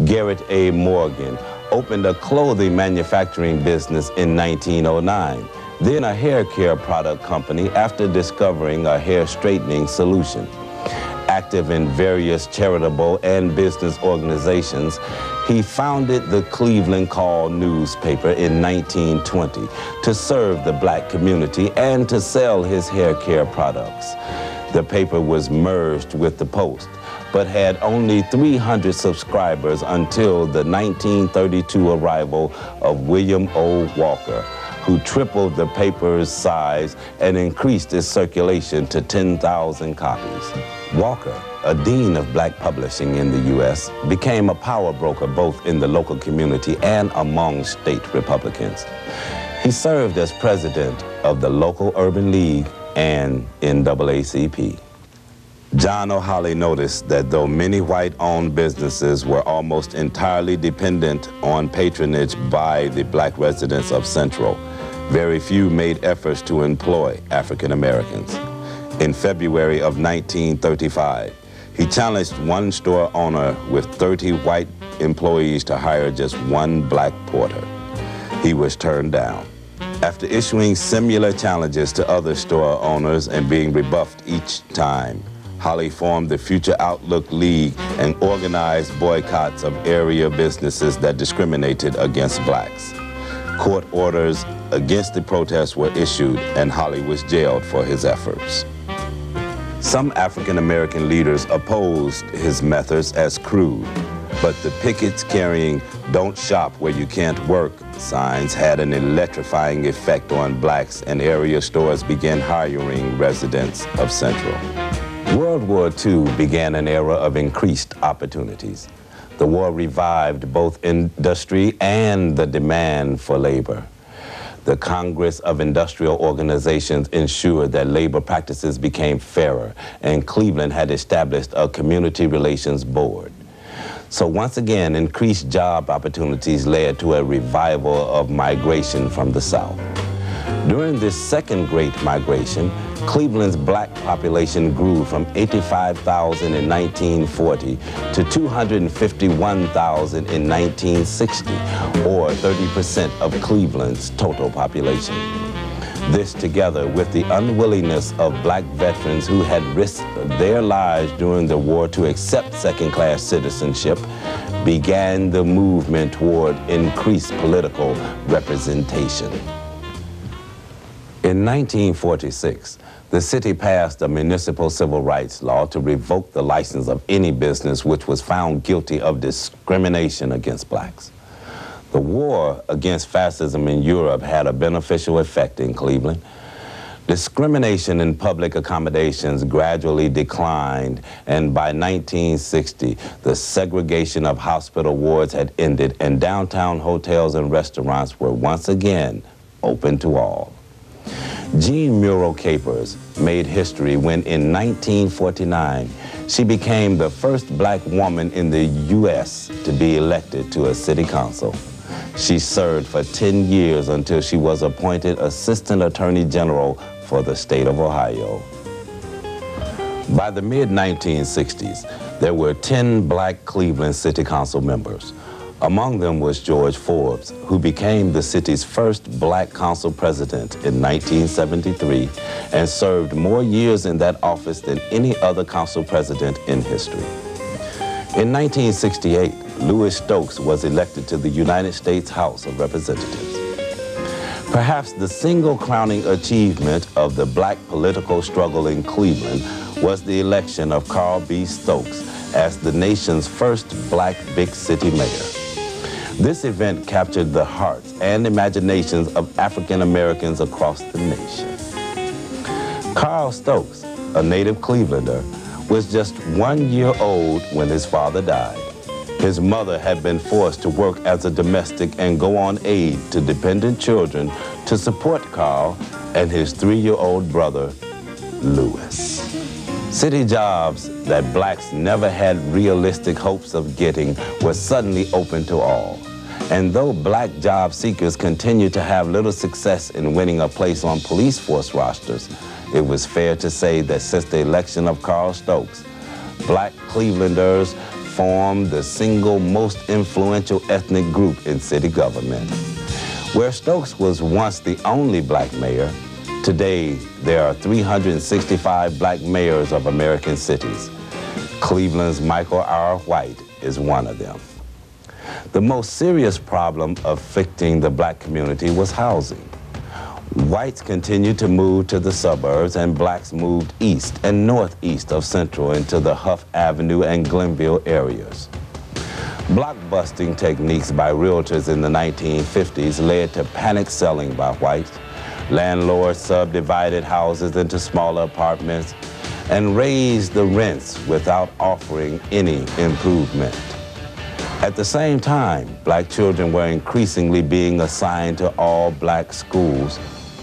Garrett A. Morgan opened a clothing manufacturing business in 1909, then a hair care product company after discovering a hair straightening solution. Active in various charitable and business organizations, he founded the Cleveland Call newspaper in 1920 to serve the black community and to sell his hair care products. The paper was merged with the Post, but had only 300 subscribers until the 1932 arrival of William O. Walker, who tripled the paper's size and increased its circulation to 10,000 copies. Walker, a dean of black publishing in the U.S., became a power broker both in the local community and among state Republicans. He served as president of the local Urban League and NAACP. John O'Holly noticed that though many white-owned businesses were almost entirely dependent on patronage by the black residents of Central, very few made efforts to employ African Americans. In February of 1935, he challenged one store owner with 30 white employees to hire just one black porter. He was turned down. After issuing similar challenges to other store owners and being rebuffed each time, Holly formed the Future Outlook League and organized boycotts of area businesses that discriminated against blacks. Court orders against the protests were issued, and Holly was jailed for his efforts. Some African American leaders opposed his methods as crude, but the pickets carrying "Don't shop where you can't work" signs had an electrifying effect on blacks, and area stores began hiring residents of Central. World War II began an era of increased opportunities. The war revived both industry and the demand for labor. The Congress of Industrial Organizations ensured that labor practices became fairer, and Cleveland had established a community relations board. So once again, increased job opportunities led to a revival of migration from the South. During this second Great Migration, Cleveland's black population grew from 85,000 in 1940 to 251,000 in 1960, or 30% of Cleveland's total population. This, together with the unwillingness of black veterans who had risked their lives during the war to accept second-class citizenship, began the movement toward increased political representation. In 1946, the city passed a municipal civil rights law to revoke the license of any business which was found guilty of discrimination against blacks. The war against fascism in Europe had a beneficial effect in Cleveland. Discrimination in public accommodations gradually declined, and by 1960, the segregation of hospital wards had ended, and downtown hotels and restaurants were once again open to all. Jean Muro Capers made history when in 1949, she became the first black woman in the U.S. to be elected to a city council. She served for 10 years until she was appointed Assistant Attorney General for the state of Ohio. By the mid-1960s, there were 10 black Cleveland City Council members. Among them was George Forbes, who became the city's first black council president in 1973 and served more years in that office than any other council president in history. In 1968, Louis Stokes was elected to the United States House of Representatives. Perhaps the single crowning achievement of the black political struggle in Cleveland was the election of Carl B. Stokes as the nation's first black big city mayor. This event captured the hearts and imaginations of African Americans across the nation. Carl Stokes, a native Clevelander, was just 1 year old when his father died. His mother had been forced to work as a domestic and go on aid to dependent children to support Carl and his 3-year-old brother, Louis. City jobs that blacks never had realistic hopes of getting were suddenly open to all. And though black job seekers continued to have little success in winning a place on police force rosters, it was fair to say that since the election of Carl Stokes, black Clevelanders formed the single most influential ethnic group in city government. Where Stokes was once the only black mayor, today there are 365 black mayors of American cities. Cleveland's Michael R. White is one of them. The most serious problem afflicting the black community was housing. Whites continued to move to the suburbs, and blacks moved east and northeast of Central into the Huff Avenue and Glenville areas. Blockbusting techniques by realtors in the 1950s led to panic selling by whites. Landlords subdivided houses into smaller apartments and raised the rents without offering any improvement. At the same time, black children were increasingly being assigned to all black schools.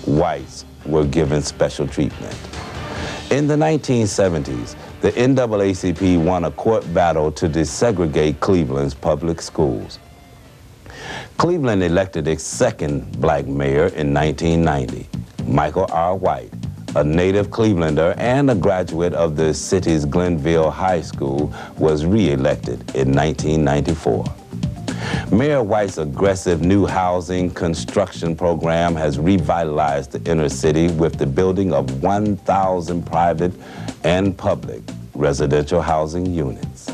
Whites were given special treatment. In the 1970s, the NAACP won a court battle to desegregate Cleveland's public schools. Cleveland elected its second black mayor in 1990, Michael R. White, a native Clevelander and a graduate of the city's Glenville High School, was re-elected in 1994. Mayor White's aggressive new housing construction program has revitalized the inner city with the building of 1,000 private and public residential housing units.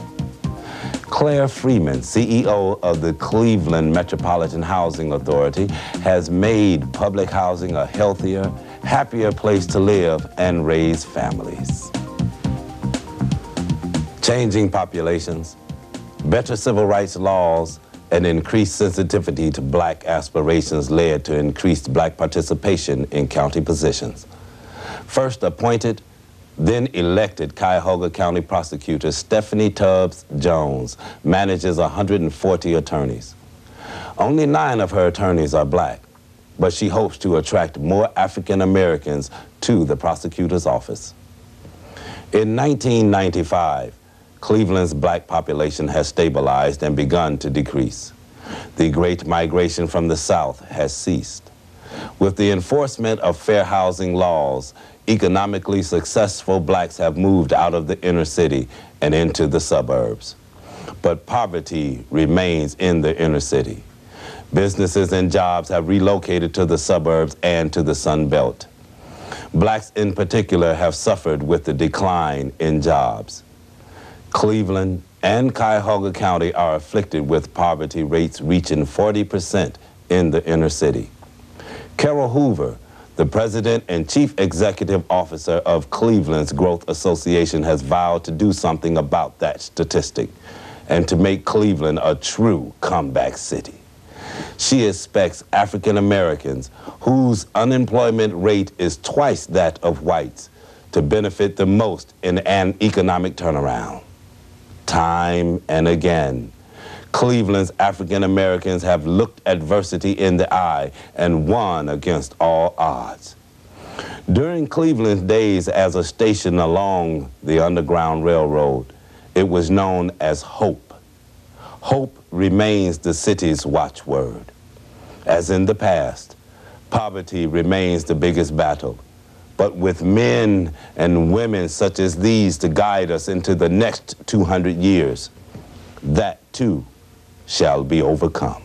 Claire Freeman, CEO of the Cleveland Metropolitan Housing Authority, has made public housing a healthier, happier place to live and raise families. Changing populations, better civil rights laws, and increased sensitivity to black aspirations led to increased black participation in county positions. First appointed, then elected Cuyahoga County Prosecutor Stephanie Tubbs Jones manages 140 attorneys. Only 9 of her attorneys are black, but she hopes to attract more African Americans to the prosecutor's office. In 1995, Cleveland's black population has stabilized and begun to decrease. The great migration from the South has ceased. With the enforcement of fair housing laws, economically successful blacks have moved out of the inner city and into the suburbs. But poverty remains in the inner city. Businesses and jobs have relocated to the suburbs and to the Sun Belt. Blacks in particular have suffered with the decline in jobs. Cleveland and Cuyahoga County are afflicted with poverty rates reaching 40% in the inner city. Carol Hoover, the president and chief executive officer of Cleveland's Growth Association, has vowed to do something about that statistic and to make Cleveland a true comeback city. She expects African Americans, whose unemployment rate is twice that of whites, to benefit the most in an economic turnaround. Time and again, Cleveland's African Americans have looked adversity in the eye and won against all odds. During Cleveland's days as a station along the Underground Railroad, it was known as Hope. Hope remains the city's watchword. As in the past, poverty remains the biggest battle. But with men and women such as these to guide us into the next 200 years, that too shall be overcome.